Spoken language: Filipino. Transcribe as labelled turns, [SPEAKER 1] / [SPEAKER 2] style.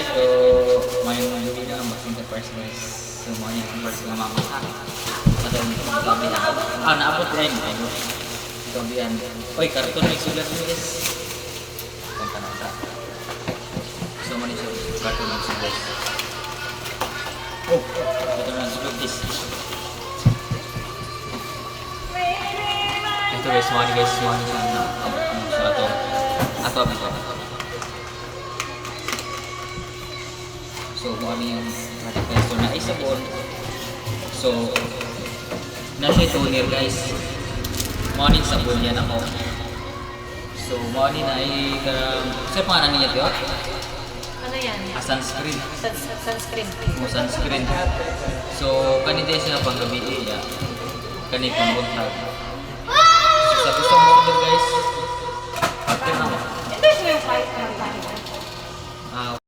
[SPEAKER 1] So, may hindi na ang basing sa first guys. So, mga yung first na mga sa atau gabi na. Naabot rin. Gabihan. Oy, karton may sulat mo guys. Punta na sa. So, mani siya karton ng sulat. Oh, ito na sulat guys. Ito guys, mga guys, mga na so ato. So, mga yung so na isabon. So, nasa toner guys. Mga yung sabon yan ako. So, mga na ay sa pangalan niya ito?
[SPEAKER 2] Ano yan?
[SPEAKER 1] Sunscreen.
[SPEAKER 2] Sunscreen.
[SPEAKER 1] Sunscreen. So, kanina siya paggabi ya. Kanina pang buntag. So, sa gusto mo order guys, after na